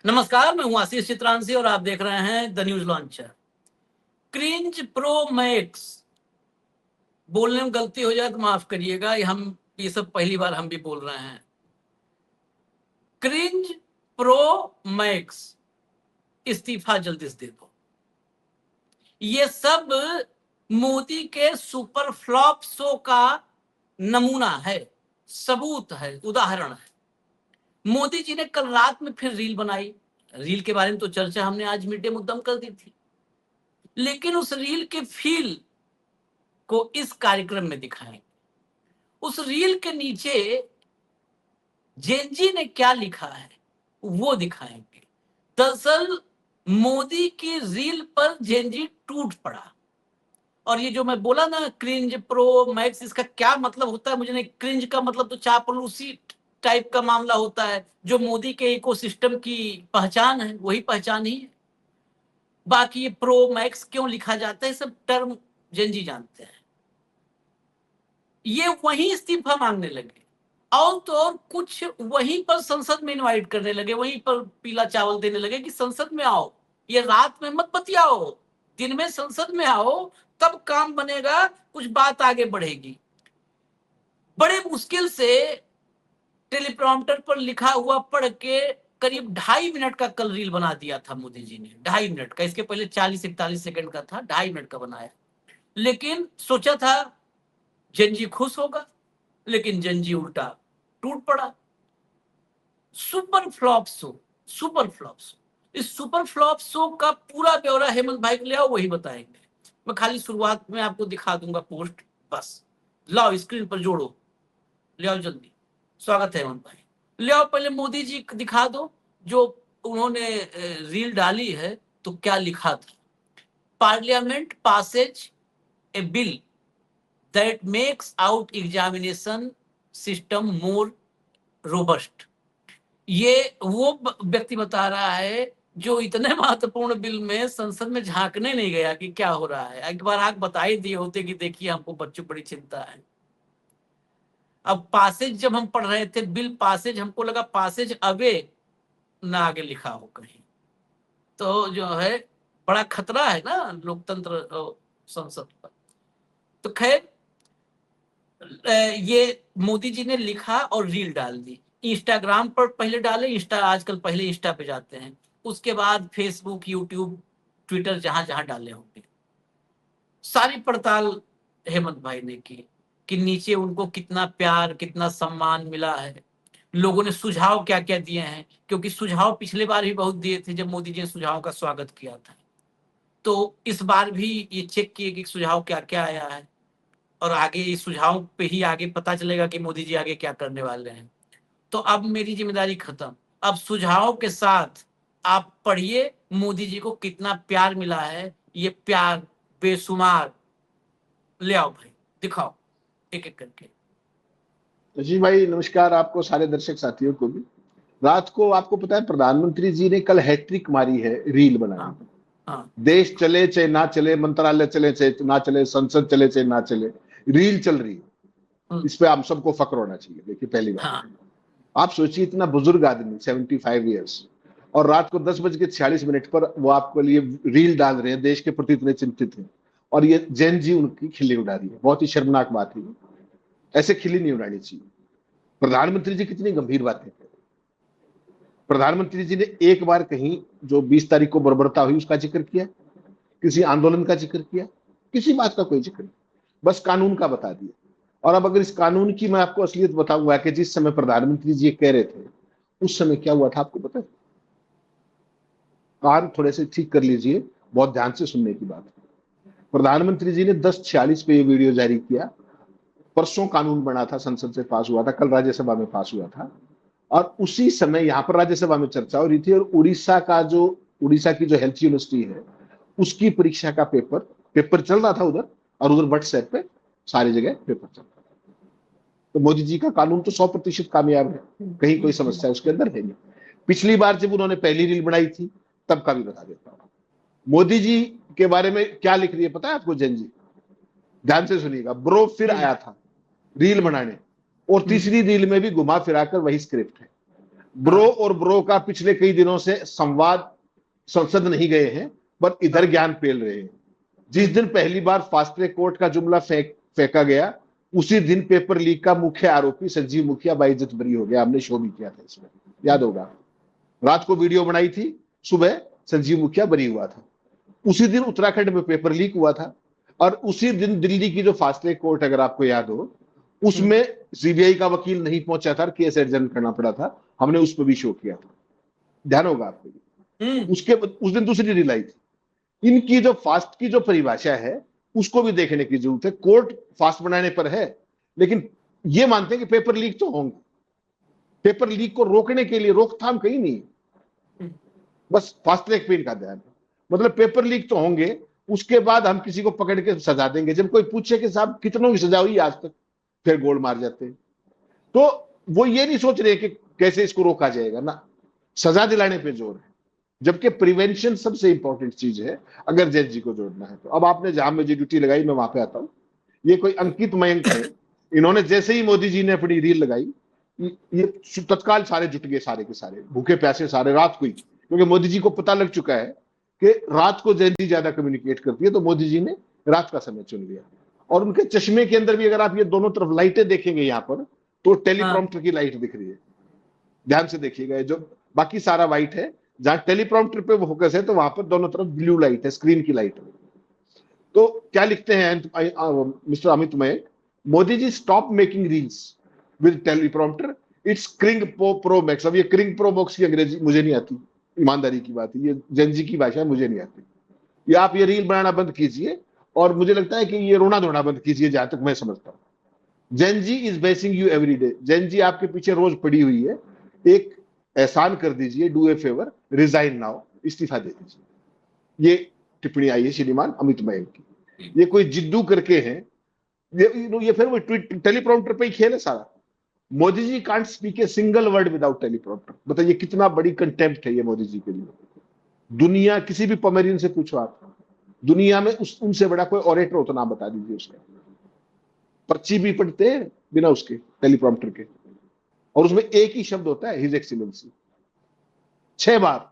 नमस्कार, मैं हूं आशीष चित्रांशी और आप देख रहे हैं the news launcher. Cringe pro max, बोलने में गलती हो जाए तो माफ करिएगा, ये सब पहली बार हम भी बोल रहे हैं। क्रिंज प्रो मैक्स, इस्तीफा जल्दी से दे दो। ये सब मोदी के सुपर फ्लॉप शो का नमूना है, सबूत है, उदाहरण है। मोदी जी ने कल रात में फिर रील बनाई। रील के बारे में तो चर्चा हमने आज मिड डे मुद्दम कर दी थी, लेकिन उस रील के फील को इस कार्यक्रम में दिखाएंगे। उस रील के नीचे जेनजी ने क्या लिखा है वो दिखाएंगे। दरअसल मोदी की रील पर जेनजी टूट पड़ा। और ये जो मैं बोला ना क्रिंज प्रो मैक्स, इसका क्या मतलब होता है मुझे नहीं। क्रिंज का मतलब तो चापलूसी टाइप का मामला होता है, जो मोदी के इकोसिस्टम की पहचान है, वही पहचान ही है। बाकी ये प्रो मैक्स क्यों लिखा जाता है, सब टर्म जेनजी जानते हैं। ये वहीं इस्तीफा मांगने लगे और तो और कुछ वहीं पर संसद में इनवाइट करने लगे, वहीं पर पीला चावल देने लगे कि संसद में आओ, ये रात में मत बतियाओ, दिन में संसद में आओ, तब काम बनेगा, कुछ बात आगे बढ़ेगी। बड़े मुश्किल से टेलीप्रॉम्प्टर पर लिखा हुआ पढ़ के करीब 2.5 मिनट का कल रील बना दिया था मोदी जी ने। 2.5 मिनट का, इसके पहले 40-41 सेकंड का था, 2.5 मिनट का बनाया। लेकिन सोचा था जनजी खुश होगा, लेकिन जनजी उल्टा टूट पड़ा। Super flop show, super flop show. इस सुपर फ्लॉप शो का पूरा ब्यौरा हेमंत भाई को ले आओ, वही बताएंगे। मैं खाली शुरुआत में आपको दिखा दूंगा पोस्ट, बस लाओ स्क्रीन पर जोड़ो, ले आओ जल्दी। स्वागत है हेमंत भाई, ले आओ। पहले मोदी जी दिखा दो जो उन्होंने रील डाली है, तो क्या लिखा था। Parliament passes a bill that makes out examination system more robust। ये वो व्यक्ति बता रहा है जो इतने महत्वपूर्ण बिल में संसद में झांकने नहीं गया कि क्या हो रहा है। एक बार आग बता ही दिए होते कि देखिए हमको बच्चों बड़ी चिंता है। अब पासेज जब हम पढ़ रहे थे, बिल पासेज, हमको लगा पासेज अवे ना आगे लिखा हो कहीं, तो जो है बड़ा खतरा है ना लोकतंत्र संसद पर। तो खैर ये मोदी जी ने लिखा और रील डाल दी। इंस्टाग्राम पर पहले डाले, इंस्टा आजकल पहले इंस्टा पे जाते हैं, उसके बाद फेसबुक, यूट्यूब, ट्विटर, जहां जहां डाले होंगे। सारी पड़ताल हेमंत भाई ने की कि नीचे उनको कितना प्यार, कितना सम्मान मिला है, लोगों ने सुझाव क्या क्या दिए हैं, क्योंकि सुझाव पिछले बार भी बहुत दिए थे जब मोदी जी ने सुझाव का स्वागत किया था। तो इस बार भी ये चेक किए कि सुझाव क्या क्या आया है, और आगे इस सुझाव पे ही आगे पता चलेगा कि मोदी जी आगे क्या करने वाले हैं। तो अब मेरी जिम्मेदारी खत्म। अब सुझाव के साथ आप पढ़िए मोदी जी को कितना प्यार मिला है। ये प्यार बेशुमार। ले आओ भाई, दिखाओ एक एक करके। जी भाई नमस्कार, आपको सारे दर्शक साथियों को भी। रात को आपको पता है प्रधानमंत्री जी ने कल हैट्रिक मारी है रील बनाने हाँ की। हाँ देश चले चाहे ना चले, मंत्रालय चले चाहे ना चले, संसद चले चाहे ना चले, रील चल रही है। इस पे हम सबको फक्र होना चाहिए। देखिए पहली बात, हाँ आप सोचिए इतना बुजुर्ग आदमी 75 ईयर्स, और रात को 10:46 पर वो आपके लिए रील डाल रहे हैं, देश के प्रति इतने चिंतित हैं, और ये जैन जी उनकी खिल्ली उड़ा रही है। बहुत ही शर्मनाक बात है। ऐसे खिल्ली नहीं उड़ानी चाहिए। प्रधानमंत्री जी कितनी गंभीर बातें हैं। प्रधानमंत्री जी ने एक बार कहीं जो 20 तारीख को बर्बरता हुई उसका जिक्र किया, किसी आंदोलन का जिक्र किया, किसी बात का कोई जिक्र नहीं, बस कानून का बता दिया। और अब अगर इस कानून की मैं आपको असलियत बताऊंगा कि जिस समय प्रधानमंत्री जी कह रहे थे उस समय क्या हुआ था आपको पता है? कान थोड़े से ठीक कर लीजिए, बहुत ध्यान से सुनने की बात है। प्रधानमंत्री जी ने 10:46 पे ये वीडियो जारी किया। परसों कानून बना था, संसद से पास हुआ था, कल राज्यसभा में पास हुआ था, और उसी समय यहां पर राज्यसभा में चर्चा हो रही थी। और उड़ीसा की जो हेल्थ यूनिवर्सिटी है उसकी परीक्षा का पेपर चल रहा था उधर, और उधर व्हाट्सएप पे सारी जगह पेपर चल रहा था। तो मोदी जी का कानून तो 100% कामयाब है, कहीं कोई समस्या उसके अंदर है नहीं। पिछली बार जब उन्होंने पहली रील बनाई थी तब का भी बता देता हूं। मोदी जी के बारे में क्या लिख रही है पता है आपको जैन जी? ध्यान से सुनिएगा। ब्रो फिर आया था रील बनाने, और तीसरी रील में भी घुमा फिरा कर वही स्क्रिप्ट है। ब्रो और ब्रो का पिछले कई दिनों से संवाद संसद नहीं गए हैं, पर इधर ज्ञान पेल रहे हैं। जिस दिन पहली बार फास्ट ट्रैक कोर्ट का जुमला फेंका गया, उसी दिन पेपर लीक का मुख्य आरोपी संजीव मुखिया बाइज्जत बरी हो गया। हमने शो भी किया था इसमें, याद होगा। रात को वीडियो बनाई थी, सुबह संजीव मुखिया बरी हुआ था। उसी दिन उत्तराखंड में पेपर लीक हुआ था, और उसी दिन दिल्ली की जो फास्ट ट्रैक कोर्ट, अगर आपको याद हो, उसमें सीबीआई का वकील नहीं पहुंचा था, केस एडजर्न करना पड़ा था। हमने उस पर भी शो किया था, ध्यान होगा आपको। उसके उस दिन दूसरी रील आई थी। इनकी जो फास्ट की जो परिभाषा है, उसको भी देखने की जरूरत है। कोर्ट फास्ट बनाने पर है, लेकिन ये मानते हैं कि पेपर लीक तो होंगे। पेपर लीक को रोकने के लिए रोकथाम कहीं नहीं, बस फास्ट ट्रैक पे इनका ध्यान है। मतलब पेपर लीक तो होंगे, उसके बाद हम किसी को पकड़ के सजा देंगे। जब कोई पूछे कि साहब कितनों की सजा हुई आज तक, फिर गोल मार जाते हैं। तो वो ये नहीं सोच रहे कि कैसे इसको रोका जाएगा ना, सजा दिलाने पे जोर है। जबकि प्रिवेंशन सबसे इंपॉर्टेंट चीज है, अगर जज जी को जोड़ना है तो। अब आपने जहां मुझे ड्यूटी लगाई, मैं वहां पे आता हूं। ये कोई अंकित मयंक है, इन्होंने जैसे ही मोदी जी ने अपनी रील लगाई, ये तत्काल सारे जुट गए, सारे के सारे भूखे प्यासे, सारे रात को ही। क्योंकि मोदी जी को पता लग चुका है कि रात को जैन जी ज्यादा कम्युनिकेट करती है, तो मोदी जी ने रात का समय चुन लिया। और उनके चश्मे के अंदर भी अगर आप ये दोनों तरफ लाइटें देखेंगे यहाँ पर, तो टेलीप्रॉम्प्टर की लाइट दिख रही है। ध्यान से देखिएगा, जो बाकी सारा व्हाइट है, जहां टेलीप्रॉम्प्टर पे फोकस है, तो वहां पर दोनों तरफ ब्लू लाइट है, स्क्रीन की लाइट है। तो क्या लिखते हैं mister Amit Mayank, Modi ji stop making reels with teleprompter, it's cringe pro max. अब ये क्रिंग प्रो मैक्स की अंग्रेजी मुझे नहीं आती, ईमानदारी की बात है, ये जेनजी की भाषा मुझे नहीं आती। ये आप ये रील बनाना बंद कीजिए, और मुझे लगता है कि ये रोना धोना बंद कीजिए, जहां तक मैं समझता हूं। Gen Z is basin you every day. Gen Z आपके पीछे रोज पड़ी हुई है। एक एहसान कर दीजिए, do a favour, resign now, इस्तीफा दे दीजिए। ये टिप्पणी आई है श्रीमान अमित मयंक की। ये कोई जिद्दू करके हैं, ये फिर वो टेलीप्रॉम्प्टर पे ही खेल है सारा। Modi ji can't speak a single word without teleprompter. बताइए कितना बड़ी कंटेम्प्ट है ये मोदी जी के लिए। दुनिया किसी भी पमेरियन से पूछो आप, दुनिया में उनसे बड़ा कोई ऑरेटर हो तो नाम बता दीजिए उसका। पर्ची भी पढ़ते हैं बिना उसके टेलीप्रॉम्प्टर के, और उसमें एक ही शब्द होता है, हिज एक्सीलेंसी, 6 बार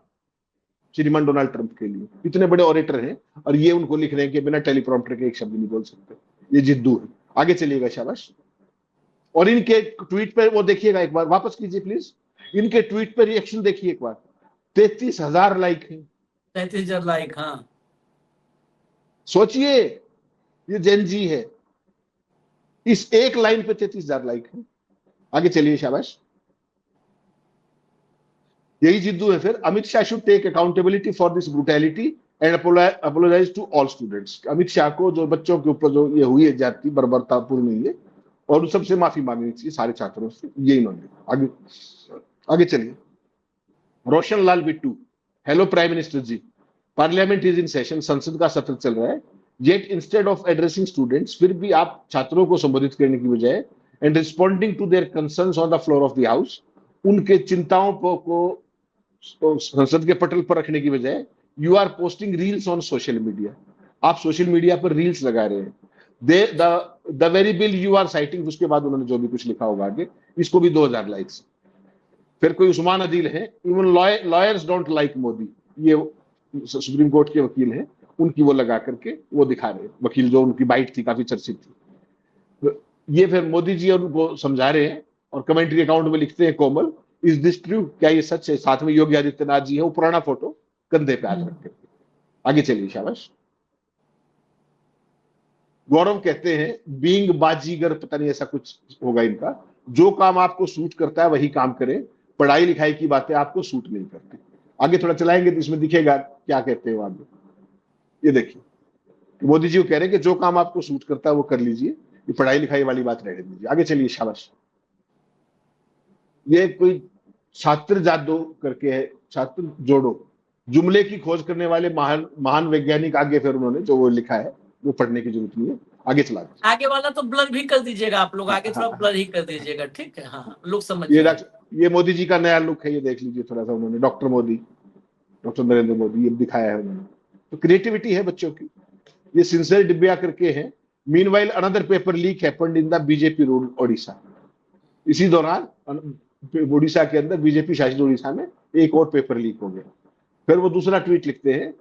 श्रीमान डोनाल्ड ट्रंप के लिए। इतने बड़े ऑरेटर हैं, और ये उनको लिख रहे हैं कि बिना टेलीप्रॉम्प्टर के एक शब्द नहीं बोल सकते। ये जिद्दू है। आगे चलिएगा, शाबाश। और इनके ट्वीट पर वो देखिएगा, एक बार वापस कीजिए प्लीज। इनके ट्वीट पर रिएक्शन देखिए एक बार। 33,000 लाइक है, 33,000 लाइक। हाँ, सोचिए, ये जेनजी है, इस एक लाइन पे 33,000 लाइक है। आगे चलिए, शाबाश। यही जिद्दू है फिर। Amit Shah should take accountability for this brutality and apologise to all students. Amit Shah को जो बच्चों के ऊपर जो ये हुई है जाति बर्बरतापूर्ण हुई है, और उन सबसे माफी मांगनी चाहिए, सारे छात्रों से। ये इन्होंने आगे आगे चलिए। Roshan Lal Bittu, hello prime minister ji, parliament is in session, संसद का सत्र चल रहा है, yet instead of addressing students, फिर भी आप छात्रों को संबोधित करने की बजाय, and responding to their concerns on the floor of the house, उनके चिंताओं को संसद के पटल पर रखने की बजाय, you are posting reels on social media. आप सोशल मीडिया पर रील्स लगा रहे हैं। The very bill you are citing, उसके बाद उन्होंने जो भी कुछ लिखा होगा आगे, इसको भी 2,000 लाइक्स। फिर कोई उस्मान अदील है, even lawyers don't like Modi, ये सुप्रीम कोर्ट के वकील हैं, उनकी वो लगा करके वो दिखा रहे हैं। वकील जो उनकी बाइट थी, काफी चर्चित थी। ये फिर मोदी जी उनको समझा रहे हैं, और कमेंट्री अकाउंट में लिखते हैं, कोमल, इज दिस ट्रू, क्या ये सच है? साथ में योगी आदित्यनाथ जी है, वो पुराना फोटो कंधे पे हाथ रख करके। आगे चलिए, शाबाश। गौरव कहते हैं, बीइंग बाजीगर, पता नहीं ऐसा कुछ होगा इनका, जो काम आपको सूट करता है वही काम करें, पढ़ाई लिखाई की बातें आपको सूट नहीं करती। आगे थोड़ा चलाएंगे तो इसमें दिखेगा क्या कहते हैं आगे। ये देखिए, मोदी जी को कह रहे हैं कि जो काम आपको सूट करता है वो कर लीजिए, ये पढ़ाई लिखाई वाली बात रहने दीजिए। आगे चलिए, शाबाश। ये कोई छात्र जादो करके है, छात्र जोड़ो, जुमले की खोज करने वाले महान वैज्ञानिक। आगे फिर उन्होंने जो वो लिखा है वो पढ़ने की जरूरत नहीं है। आगे चला, आगे वाला तो ब्लर भी कर दीजिएगा आप लोग, आगे थोड़ा ब्लर ही कर दीजिएगा, ठीक है? हाँ, लोग समझ ये मोदी जी का नया लुक है, ये देख लीजिए थोड़ा सा। उन्होंने डॉक्टर मोदी, डॉक्टर नरेंद्र मोदी, ये दिखाया है उन्होंने। तो क्रिएटिविटी है बच्चों की। ये सिंसियर डिब्बिया करके है। Meanwhile another paper leak happened in the BJP rule Odisha. इसी दौरान उड़ीसा के अंदर, बीजेपी शासित उड़ीसा में एक और पेपर लीक हो गया। फिर वो दूसरा ट्वीट लिखते हैं,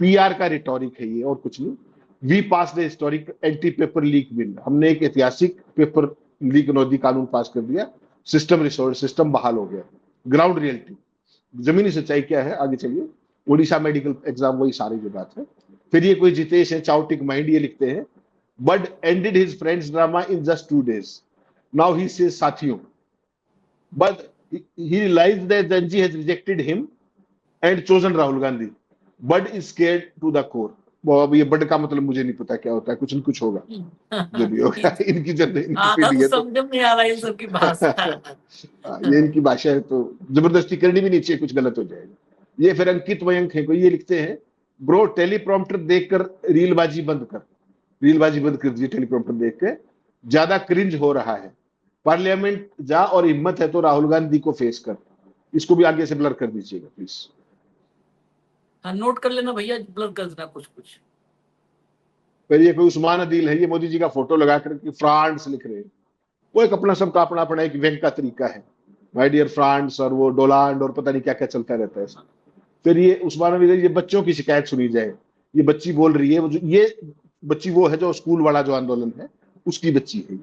पीआर का रिटोरिक है ये और कुछ नहीं, we pass the historic anti paper leak bill, हमने एक ऐतिहासिक पेपर लीक विरोधी कानून पास कर दिया, सिस्टम रिसोर्स, सिस्टम बहाल हो गया। ग्राउंड रियलिटी, जमीनी सच्चाई क्या है, आगे चलिए। उड़ीसा मेडिकल एग्जाम, वही सारी जो बात है। फिर ये कोई जितेश है, चाउटिक माइंड, ये लिखते हैं, but ended his friends drama in just 2 days, now he says साथियों, but he realized that Janji has rejected him and chosen Rahul Gandhi, but is scared to the core. वो अब ये बड का मतलब मुझे नहीं पता क्या होता है, कुछ न कुछ होगा जो भी होगा। इनकी इनकी पीढ़ी है, तो समझ में नहीं आ रहा है इन सबकी भाषा। ये इनकी भाषा है, तो जबरदस्ती करनी भी नहीं चाहिए, कुछ गलत हो जाएगा। ये फिर अंकित मयंक है कोई, ये लिखते हैं, ब्रो टेलीप्रॉम्प्टर देखकर रीलबाजी बंद कर, रीलबाजी बंद कर दीजिए टेलीप्रॉम्प्टर देख के, ज्यादा क्रिंज हो रहा है, पार्लियामेंट जा और हिम्मत है तो राहुल गांधी को फेस कर। इसको भी आगे से ब्लर कर दीजिएगा प्लीज। हाँ, नोट कर लेना भैया, ब्लर कर देना कुछ कुछ। फिर ये कोई उस्मान अदील है, ये मोदी जी का फोटो लगा करके फ्रांस लिख रहे हैं। वो एक अपना सबका अपना अपना एक व्यंग का तरीका है, माय डियर फ्रांस, और वो डोलांड और पता नहीं क्या क्या चलता रहता है। फिर ये उस्मान अदील, ये बच्चों की शिकायत सुनी जाए, ये बच्ची बोल रही है, ये बच्ची वो है जो स्कूल वाला जो आंदोलन है उसकी बच्ची है,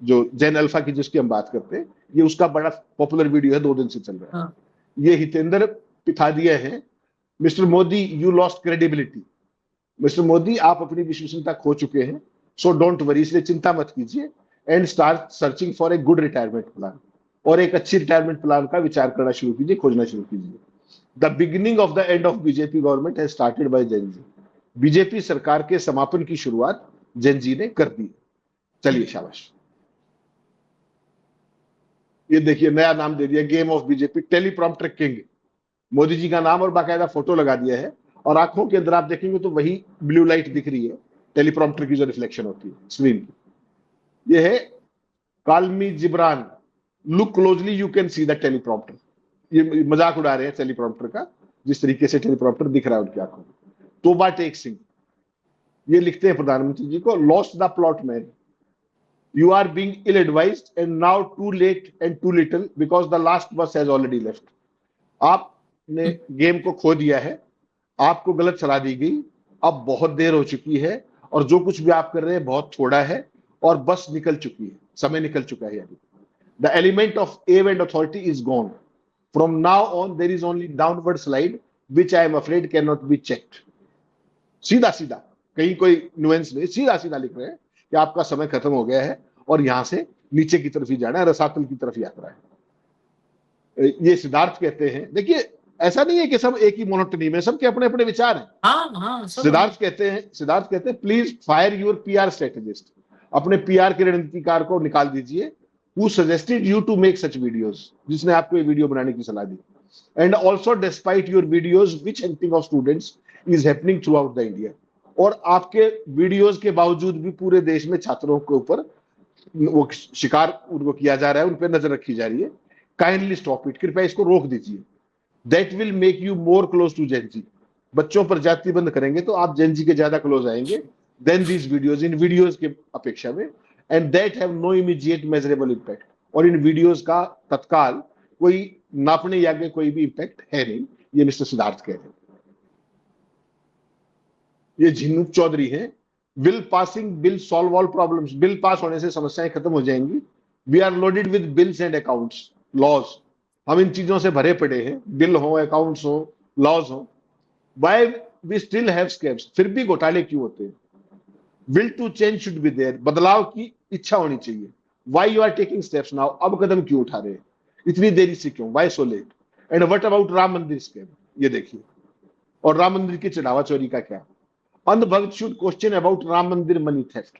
जो जैन अल्फा की जिसकी हम बात करते हैं, ये उसका बड़ा पॉपुलर वीडियो है, 2 दिन से चल रहा है। हाँ। ये हितेंद्र पिथादिया है, mister Modi you lost credibility, mister Modi आप अपनी विश्वसनीयता खो चुके हैं, सो डोंट वरी, इसलिए चिंता मत कीजिए, and start searching for a good retirement plan, और एक अच्छी रिटायरमेंट प्लान का विचार करना शुरू कीजिए, खोजना शुरू कीजिए। The beginning of the end of BJP government has started by Gen Z, BJP सरकार के समापन की शुरुआत जेन जी ने कर दी। चलिए शाबाश। ये देखिए नया नाम दे दिया, game of BJP, teleprompter king, Modi ji का नाम और बाकायदा फोटो लगा दिया है, और आंखों के अंदर आप देखेंगे तो वही ब्लू लाइट दिख रही है, टेलीप्रॉम्प्टर की जो रिफ्लेक्शन होती है स्क्रीन की। ये है Kalmi Jibran, look closely you can see the teleprompter, ये मजाक उड़ा रहे हैं टेलीप्रॉम्प्टर का, जिस तरीके से टेलीप्रॉम्प्टर दिख रहा है उनकी आंखों में। तोबा टेक सिंह, ये लिखते हैं प्रधानमंत्री जी को, lost the plot man, you are being ill advised and now too late and too little because the last bus has already left. आपने गेम को खो दिया है, आपको गलत सलाह दी गई, अब बहुत देर हो चुकी है, और जो कुछ भी आप कर रहे हैं बहुत थोड़ा है, और बस निकल चुकी है, समय निकल चुका है। अभी the element of awe and authority is gone, from now on there is only downward slide which I am afraid cannot be checked. सीधा सीधा, कहीं कोई नुएंस नहीं, सीधा सीधा लिख रहे हैं कि आपका समय खत्म हो गया है और यहां से नीचे की तरफ ही जाना है, रसातल की तरफ यात्रा है। ये सिद्धार्थ कहते हैं, देखिए ऐसा नहीं है कि सब एक ही मोनोटनी में, सबके अपने अपने विचार हैं। हाँ, सिद्धार्थ कहते हैं please fire your PR strategist, अपने पीआर के रणनीतिकार को निकाल दीजिए, who suggested you to make such videos, जिसने आपको ये वीडियो बनाने की सलाह दी, and also despite your videos which helping of students is happening throughout the India, और आपके वीडियोस के बावजूद भी पूरे देश में छात्रों के ऊपर वो शिकार उनको किया जा रहा है, उन पर नजर रखी जा रही है, काइंडली स्टॉप इट, कृपया इसको रोक दीजिए, that will make you more close to Gen Z, बच्चों पर जाति बंद करेंगे तो आप जेन जी के ज्यादा क्लोज आएंगे देन दीज वीडियोज, इन वीडियोज के अपेक्षा में, and that have no immediate measurable impact, और इन वीडियोज का तत्काल कोई नापने योग्य कोई भी इम्पैक्ट है नहीं, ये मिस्टर सिद्धार्थ कह रहे हैं। ये झिनुक चौधरी हैं, bill passing bill solve all problems, bill pass होने से समस्याएं खत्म हो जाएंगी, we are loaded with bills and accounts laws, हम इन चीजों से भरे पड़े हैं, बिल हो, अकाउंट्स हो, लॉज हो, why we still have scams, फिर भी घोटाले क्यों होते हैं, will to change should be there, बदलाव की इच्छा होनी चाहिए, why you are taking steps now, अब कदम क्यों उठा रहे हैं, इतनी देरी से क्यों, why so let, and what about Ram मंदिर स्कैम, ये देखिए, और राम मंदिर की चढ़ावा चोरी का क्या, अंधभक्त शुड क्वेश्चन अबाउट राम मंदिर मनी थेफ्ट,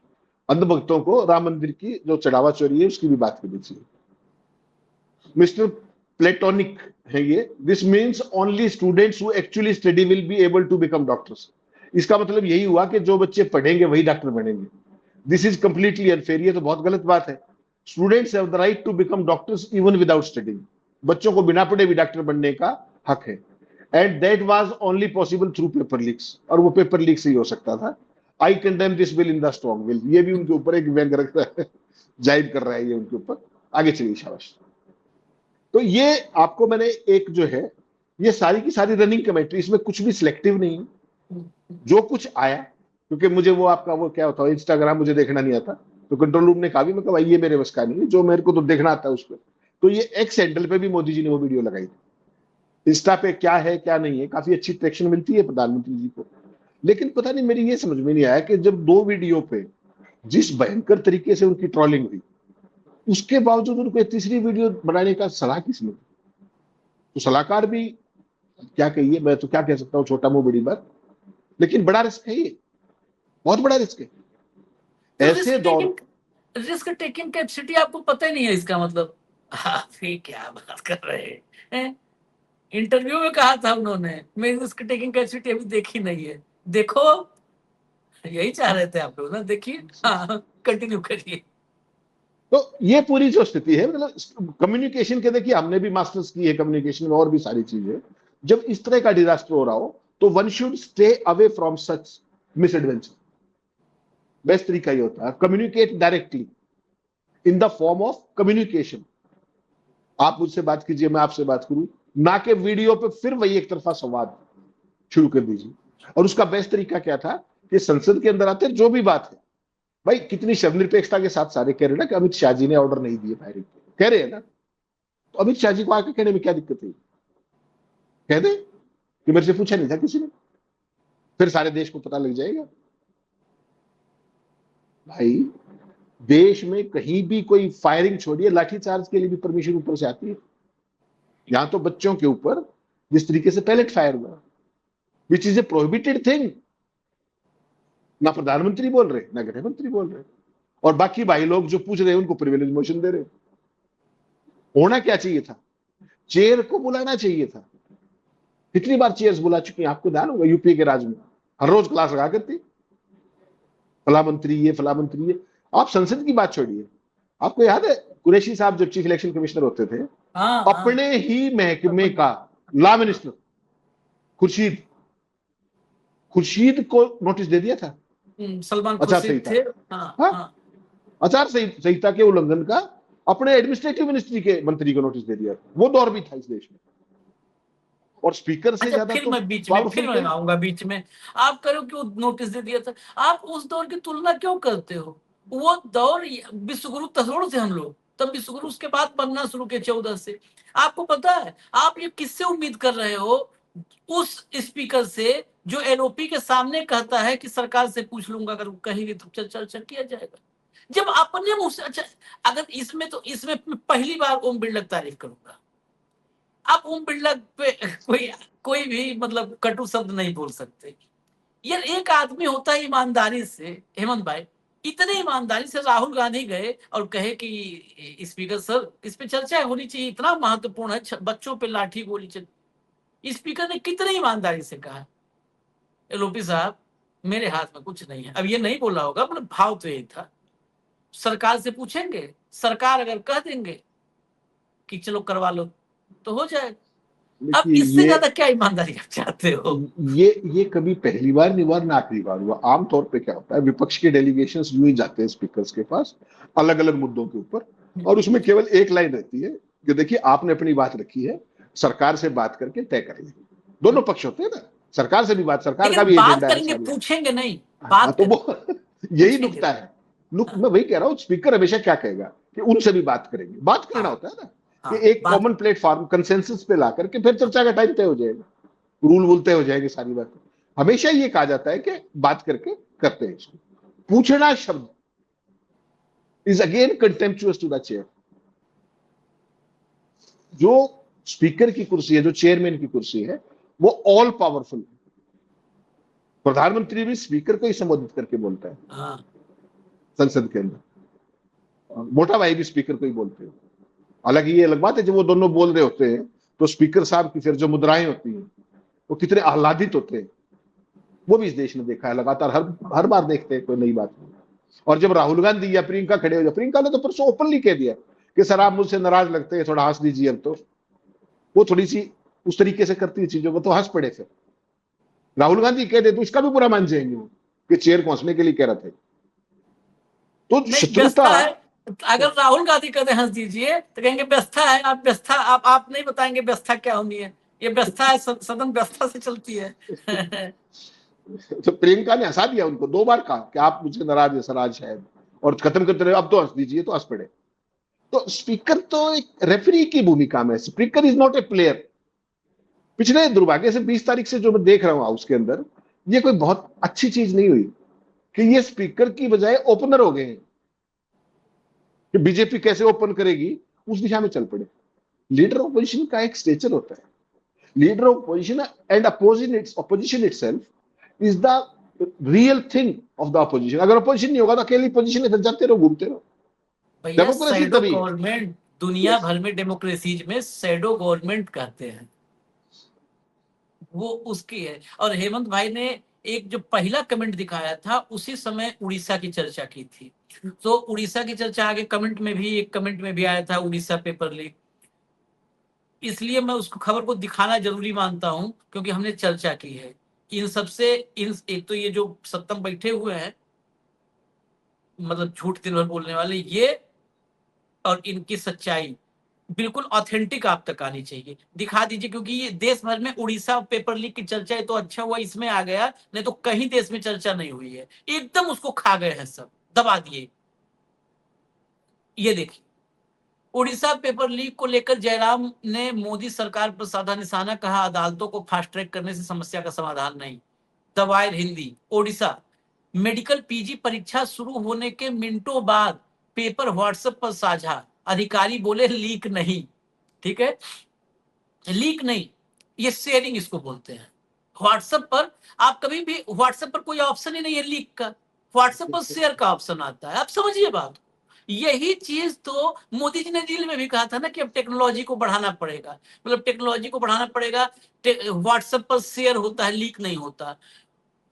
अंधभक्तों को राम मंदिर की जो चढ़ावा चोरी है उसकी भी बात करनी चाहिए। मिस्टर प्लेटोनिक है ये, this means only students who actually study will be able to become doctors, इसका मतलब यही हुआ कि जो बच्चे पढ़ेंगे वही डॉक्टर बनेंगे, दिस इज कंप्लीटली अनफेयर, ये तो बहुत गलत बात है, students have the right to become doctors even without studying, बच्चों को बिना पढ़े भी डॉक्टर बनने का हक है, and that was only possible through paper leaks, और वो पेपर लीक से ही हो सकता था। I condemn this bill in the strong will, ये भी उनके ऊपर एक व्यंग रख रहा है, जाहिर कर रहा है ये उनके ऊपर। आगे चलिए शाबाश। तो ये आपको मैंने एक जो है, ये सारी की सारी रनिंग कमेंट्री, इसमें कुछ भी सिलेक्टिव नहीं है, जो कुछ आया, क्योंकि मुझे वो आपका वो क्या होता है इंस्टाग्राम मुझे देखना नहीं आता, तो कंट्रोल रूम ने कहा भी, मैं कहा भाई ये मेरे बस का नहीं है, जो मेरे को तो देखना आता है उस पर। तो ये एक्स हैंडल पे भी मोदी जी ने वो वीडियो लगाई थी। इंस्टा पे क्या है क्या नहीं है, काफी अच्छी ट्रैक्शन मिलती है प्रधानमंत्री जी को। लेकिन पता नहीं, मेरी ये समझ में नहीं आया कि जब दो वीडियो पे जिस भयंकर तरीके से उनकी ट्रोलिंग हुई, उसके बावजूद उनको एक तीसरी वीडियो बनाने का सलाह किसने दी? तो सलाहकार भी क्या कहिए, मैं तो क्या कह सकता हूँ, छोटा मुंह बड़ी बात, लेकिन बड़ा रिस्क है ये, बहुत बड़ा रिस्क है तो ऐसे दौर। रिस्क टेकिंग कैपेसिटी आपको पता ही नहीं है, इसका मतलब आप ये क्या बात कर रहे हैं? इंटरव्यू में कहा था उन्होंने, मेरी रिस्क टेकिंग कैपेसिटी अभी देखी नहीं है। देखो, यही चाह रहे थे आप लोग ना, देखिए। हाँ, कंटिन्यू करिए। तो ये पूरी जो स्थिति है, मतलब कम्युनिकेशन के, देखिए हमने भी मास्टर्स की है कम्युनिकेशन में और भी सारी चीजें, जब इस तरह का डिजास्टर हो रहा हो तो one should stay away from such miss adventure. Best तरीका ये होता है communicate directly in the form of communication. आप मुझसे बात कीजिए, मैं आपसे बात करूं, ना कि वीडियो पे फिर वही एक तरफा संवाद शुरू कर दीजिए। और उसका बेस्ट तरीका क्या था कि संसद के अंदर आते जो भी बात है, भाई कितनी शर्मनिरपेक्षता के साथ सारे कह रहे ना कि अमित शाह जी ने ऑर्डर नहीं दिए फायरिंग के, कह रहे हैं ना, तो अमित शाह जी को आके कहने में क्या दिक्कत है? कह दे कि मेरे से पूछा नहीं था किसी ने, फिर सारे देश को पता लग जाएगा। भाई देश में कहीं भी कोई फायरिंग छोड़िए, लाठीचार्ज के लिए भी परमिशन ऊपर से आती है। यहां तो बच्चों के ऊपर जिस तरीके से पैलेट फायर हुआ, which is a prohibited thing, ना प्रधानमंत्री बोल रहे ना गृह मंत्री बोल रहे, और बाकी भाई लोग जो पूछ रहे हैं उनको प्रिविलेज मोशन दे रहे। होना क्या चाहिए था? चेयर को बुलाना चाहिए था। कितनी बार चेयर्स बुला चुकी हैं, आपको ध्यान होगा यूपी के राज में, हर रोज क्लास लगा करती, फला मंत्री ये फला मंत्री ये। आप संसद की बात छोड़िए, आपको याद है कुरैशी साहब जब चीफ इलेक्शन कमिश्नर होते थे, हाँ, अपने ही महकमे का लॉ मिनिस्टर खुर्शीद खुर्शीद को नोटिस दे दिया था सलमान आचार खुर्शीद संहिता। थे। हाँ, हाँ, हाँ। आचार संहिता के उल्लंघन का अपने एडमिनिस्ट्रेटिव मिनिस्ट्री के मंत्री को नोटिस दे दिया। वो दौर भी था इस देश में, और स्पीकर से अच्छा, ज्यादा फिर तो मैं बीच में पावरफुल कोई। आऊंगा बीच में। आप करो क्यों नोटिस दे दिया था? आप उस दौर की तुलना क्यों करते हो? वो दौर विश्वगुरु तथोड़ थे हम लोग, तब विश्वगुरु उसके बाद बनना शुरू किए 14 से। आपको पता है आप ये किससे उम्मीद कर रहे हो? उस स्पीकर से जो एलओपी के सामने कहता है कि सरकार से पूछ लूंगा, अगर कहेंगे तो चर्चा किया जाएगा। जब अपने मुंह से, अच्छा, अगर इसमें पहली बार ओम बिरला की तारीफ करूंगा। आप ओम बिरला पे कोई भी मतलब कटु शब्द नहीं बोल सकते। यार, एक आदमी होता है ईमानदारी से, हेमंत भाई, इतने ईमानदारी से राहुल गांधी गए और कहे कि स्पीकर सर इस पे चर्चा होनी चाहिए, इतना महत्वपूर्ण है, बच्चों पे लाठी गोली चल। स्पीकर ने कितने ईमानदारी से कहा, एलओपी साहब मेरे हाथ में कुछ नहीं है। अब ये नहीं बोला होगा, मतलब भाव तो यही था, सरकार से पूछेंगे, सरकार अगर कह देंगे कि चलो करवा लो तो हो जाए। अब देखिए इससे ज्यादा क्या ईमानदारी आप चाहते हो? ये कभी पहली बार नहीं हुआ ना आखिरी बार हुआ। आमतौर पे क्या होता है, विपक्ष के डेलीगेशंस यूं ही जाते हैं स्पीकर्स के पास अलग अलग मुद्दों के ऊपर, और उसमें केवल एक लाइन रहती है कि देखिए आपने अपनी बात रखी है, सरकार से बात करके तय करेंगे। दोनों पक्ष होते हैं ना, सरकार से भी बात, सरकार का लेकिन भी बात एजेंडा है करेंगे, सामने। पूछेंगे नहीं। हाँ, बात तो करेंगे, वो यही पूछेंगे नुकता नहीं। है। हाँ, मैं वही कह रहा हूँ, स्पीकर हमेशा क्या कहेगा कि उनसे भी बात करेंगे, बात करना हाँ, होता है ना, हाँ, कि एक बात। कॉमन प्लेटफॉर्म कंसेंसस पे ला करके फिर चर्चा का टाइम तय हो जाएगा, रूल वूल तय हो जाएगी सारी बात। हमेशा ये कहा जाता है कि बात करके करते हैं इसको। पूछना शब्द is again contemptuous to the chair. जो स्पीकर की कुर्सी है, जो चेयरमैन की कुर्सी है, वो ऑल पावरफुल है। प्रधानमंत्री भी स्पीकर को ही संबोधित करके बोलता है हाँ, संसद के अंदर, मोटा भाई भी स्पीकर को ही बोलते हैं। हालांकि ये अलग बात है, जब वो दोनों बोल रहे होते हैं तो स्पीकर साहब की फिर जो मुद्राएं होती हैं वो कितने आह्लादित होते हैं, वो भी इस देश ने देखा है लगातार, हर बार देखते हैं, कोई नई बात नहीं। और जब राहुल गांधी या प्रियंका खड़े हो जाए, प्रियंका ने तो परसों ओपनली कह दिया कि सर आप मुझसे नाराज लगते हैं, थोड़ा हंस दीजिए। अब तो वो थोड़ी सी उस तरीके से करती है चीजों को, तो हंस पड़े। फिर राहुल गांधी कह दे तो इसका भी बुरा मान जाएंगे वो कि चेयर पहुंचने के लिए कह रहे थे। तो नहीं, शत्रुता, व्यस्तता है। अगर राहुल गांधी कहते हंस दीजिए तो कहेंगे व्यवस्था है, आप व्यवस्था, आप नहीं बताएंगे व्यवस्था क्या होनी है, ये व्यवस्था है, सदन व्यवस्था से चलती है। तो प्रियंका ने हंसा दिया उनको, 2 बार कहा कि आप मुझसे नाराज है सर आज शायद, और खत्म करते रहे अब तो हंस दीजिए, तो हंस पड़े। तो स्पीकर तो एक रेफरी की भूमिका में, speaker is not a player. पिछले दुर्भाग्य से 20 तारीख से जो मैं देख रहा हूं हाउस के अंदर, ये कोई बहुत अच्छी चीज नहीं हुई कि ये स्पीकर की बजाय ओपनर हो गए हैं, कि बीजेपी कैसे ओपन करेगी उस दिशा में चल पड़े। लीडर ऑपोजिशन का एक स्टेचर होता है, leader opposition and opposition itself is the real thing of the opposition. अगर अपोजिशन नहीं होगा तो अकेली पोजिशन इधर जाते रहो, घूमते रहो। भैया डेमोक्रेसी सैडो तभी है। गवर्नमेंट, दुनिया भर में डेमोक्रेसीज में सैडो गवर्नमेंट कहते हैं, वो उसकी है। और हेमंत भाई ने एक जो पहला कमेंट दिखाया था उसी समय उड़ीसा की चर्चा की थी, तो उड़ीसा की चर्चा आगे कमेंट में भी, एक कमेंट में भी आया था उड़ीसा पेपर लीक। इसलिए मैं उसको खबर को दिखाना जरूरी मानता हूं क्योंकि हमने चर्चा की है इन सबसे। इन एक तो ये जो सत्तम बैठे हुए हैं, मतलब झूठ दिन भर बोलने वाले, ये और इनकी सच्चाई बिल्कुल ऑथेंटिक आप तक आनी चाहिए, दिखा दीजिए। क्योंकि ये देश भर में उड़ीसा पेपर लीक की चर्चा है, तो अच्छा हुआ इसमें आ गया, नहीं तो कहीं देश में चर्चा नहीं हुई है। एकदम उसको खा गए हैं, सब दबा दिए। ये देखिए, उड़ीसा पेपर लीक को लेकर जयराम ने मोदी सरकार पर साधा निशाना, कहा अदालतों को फास्ट ट्रैक करने से समस्या का समाधान नहीं। The wire Hindi, Odisha medical PG परीक्षा शुरू होने के मिनटों बाद पेपर व्हाट्सएप पर साझा, अधिकारी बोले लीक नहीं। ठीक है, लीक नहीं, ये शेयरिंग इसको बोलते हैं। व्हाट्सएप पर आप कभी भी, व्हाट्सएप पर कोई ऑप्शन ही नहीं है लीक का, व्हाट्सएप पर शेयर का ऑप्शन आता है। आप समझिए बात, यही चीज तो मोदी जी ने डील में भी कहा था ना कि अब टेक्नोलॉजी को बढ़ाना पड़ेगा, मतलब टेक्नोलॉजी को बढ़ाना पड़ेगा। व्हाट्सएप पर शेयर होता है, लीक नहीं होता।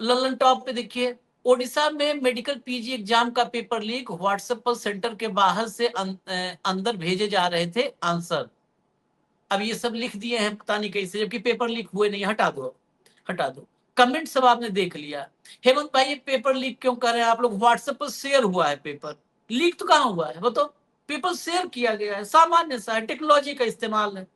ललन टॉप पे देखिए, ओडिशा में मेडिकल पीजी एग्जाम का पेपर लीक, व्हाट्सएप पर सेंटर के बाहर से अंदर भेजे जा रहे थे आंसर। अब ये सब लिख दिए हैं पता नहीं कैसे, जबकि पेपर लीक हुए नहीं। हटा दो, हटा दो। कमेंट सब आपने देख लिया। हेमंत भाई ये पेपर लीक क्यों कर रहे हैं आप लोग? व्हाट्सएप पर शेयर हुआ है पेपर, लीक तो कहाँ हुआ है? वो तो पेपर शेयर किया गया है, सामान्य सा है, टेक्नोलॉजी का इस्तेमाल है।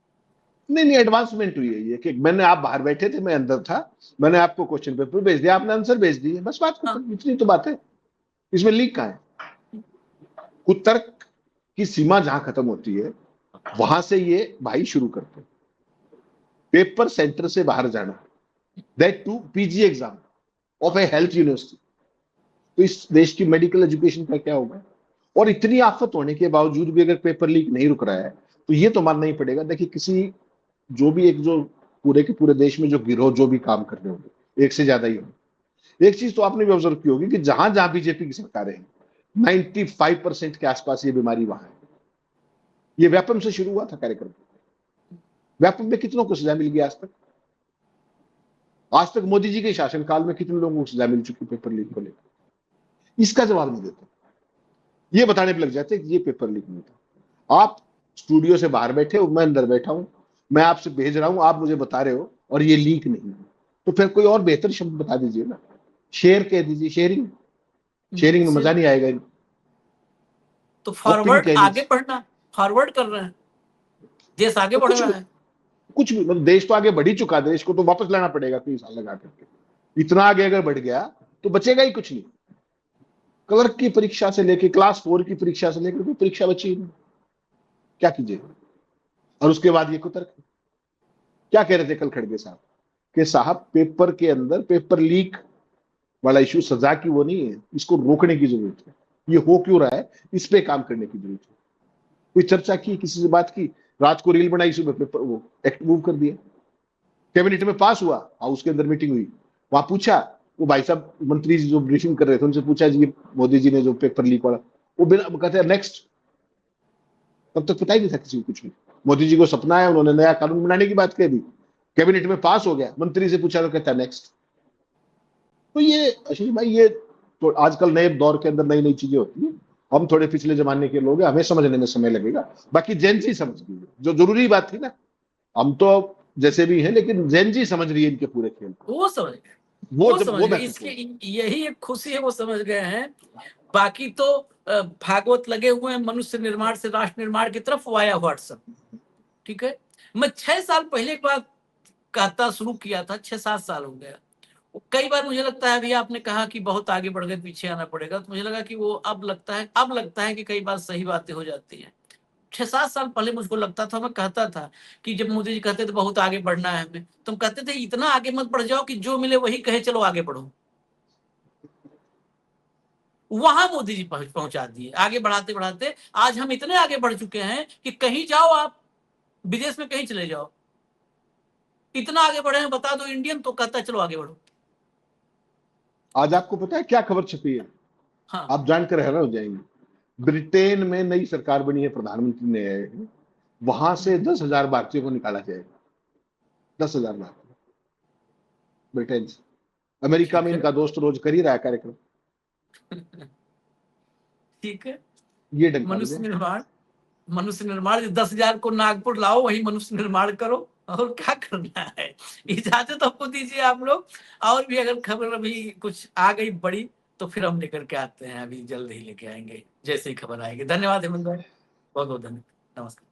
नहीं नहीं, एडवांसमेंट हुई है ये कि मैंने, आप बाहर बैठे थे, मैं अंदर था, मैंने आपको क्वेश्चन पेपर भेज दिया, आपने आंसर भेज दिए, बस बात खत्म। इतनी तो बात है, इसमें लीक कहाँ है? कुतर्क की सीमा जहां खत्म होती है वहां से ये भाई शुरू करते हैं। पेपर सेंटर से बाहर जाना, that to PG exam of a health university, तो इस देश की मेडिकल एजुकेशन का क्या होगा? और इतनी आफत होने के बावजूद भी अगर पेपर लीक नहीं रुक रहा है तो ये तो मानना ही पड़ेगा। देखिए, किसी जो भी एक, जो पूरे के पूरे देश में जो गिरोह जो भी काम कर रहे होंगे, एक से ज्यादा ही होंगे, एक चीज तो आपने भी ऑब्जर्व की होगी कि जहां जहां बीजेपी की सरकारें हैं, 95% के आसपास ये बीमारी वहां है। ये व्यापम से शुरू हुआ था कार्यक्रम, व्यापम में कितनों को सजा मिल गई आज तक? आज तक मोदी जी के शासनकाल में कितने लोगों को सजा मिल चुकी पेपर लीक को लेकर? इसका जवाब नहीं देते, ये बताने पर लग जाते कि ये पेपर लीक नहीं था। आप स्टूडियो से बाहर बैठे हो, मैं अंदर बैठा हूं, मैं आपसे भेज रहा हूं, आप मुझे बता रहे हो और ये लीक नहीं है, तो फिर कोई और बेहतर शब्द बता दीजिए ना। शेयर कह दीजिए, शेयरिंग, शेयरिंग में मजा नहीं आएगा। तो फॉरवर्ड आगे बढ़ना, फॉरवर्ड कर रहे हैं, देश आगे बढ़ रहा है। कुछ भी मतलब, देश तो आगे बढ़ ही चुका, देश को तो वापस लाना पड़ेगा कई साल लगा करके। इतना आगे अगर बढ़ गया तो बचेगा ही कुछ नहीं। क्लर्क की परीक्षा से लेकर क्लास 4 की परीक्षा से लेकर कोई परीक्षा बची ही नहीं, क्या कीजिएगा? और उसके बाद ये कुतर्क, क्या कह रहे थे कल खड़गे साहब कि साहब पेपर के अंदर पेपर लीक वाला इशू सजा की वो नहीं है, इसको रोकने की जरूरत है। ये हो क्यों रहा है, इस पे काम करने की जरूरत है। कोई चर्चा की, किसी से बात की? रात को रील बनाई, सुबह पेपर वो एक्ट मूव कर दिया। कैबिनेट में पास हुआ, हाउस के अंदर मीटिंग हुई, वहां पूछा, वो भाई साहब मंत्री जी जो ब्रीफिंग कर रहे थे उनसे पूछा, जी मोदी जी ने जो पेपर लीक वाला, वो बिना कहते हैं नेक्स्ट। तब तक पता ही नहीं था किसी को कुछ भी। मोदी जी को सपना है, उन्होंने नया कानून बनाने की बात कह दी, कैबिनेट में पास हो गया, मंत्री से पूछा तो कहता है नेक्स्ट। तो ये आशीष भाई, ये तो आजकल नए दौर के अंदर नई नई चीजें होती है। हम थोड़े पिछले जमाने के लोग हैं, हमें समझने में समय लगेगा, बाकी जेन जी समझ गई जो जरूरी बात थी ना। हम तो जैसे भी हैं, लेकिन जेन जी समझ रही है इनके पूरे खेल को। वो समझ गए, वो समझ गए। महत्वपूर्ण। इसकी यही एक खुशी है, वो समझ गए हैं। बाकी तो भागवत लगे हुए हैं मनुष्य निर्माण से राष्ट्र निर्माण की तरफ वाया व्हाट्सएप। ठीक है, मैं 6 साल पहले एक बार कहता शुरू किया था, 6-7 साल हो गया। कई बार मुझे लगता है, अभी आपने कहा कि बहुत आगे बढ़ गए, पीछे आना पड़ेगा, तो मुझे लगा कि वो अब लगता है कि कई बार सही बातें हो जाती हैं। 6-7 साल पहले मुझको लगता था, मैं कहता था कि जब मोदी जी कहते थे बहुत आगे बढ़ना है हमें, तो हम कहते थे इतना आगे मत बढ़ जाओ कि जो मिले वही कहे चलो आगे बढ़ो। वहां मोदी जी पहुंचा दिए, आगे बढ़ाते बढ़ाते आज हम इतने आगे बढ़ चुके हैं कि कहीं जाओ आप, विदेश में कहीं चले जाओ, इतना आगे बढ़े हैं, बता दो इंडियन, तो कहता है चलो आगे बढ़ो। आज आपको पता है क्या खबर छपी है? हाँ, आप जानकर हैरान हो जाएंगे। ब्रिटेन में नई सरकार बनी है, प्रधानमंत्री ने आए हैं, वहां से 10,000 भारतीयों को निकाला जाएगा। 10,000 भारतीय ब्रिटेन से। अमेरिका में ठीक है। इनका दोस्त रोज कर ही रहा है कार्यक्रम। ठीक है, ये ढंग का मनुष्य मुझे। निर्माण, मनुष्य निर्माण 10,000 को नागपुर लाओ, वही मनुष्य निर्माण करो, और क्या करना है। इजाजत हमको दीजिए आप लोग। और भी अगर खबर अभी कुछ आ गई बड़ी, तो फिर हम लेकर के आते हैं, अभी जल्द ही लेके आएंगे जैसे ही खबर आएगी। धन्यवाद हेमंत भाई, बहुत बहुत धन्यवाद, नमस्कार।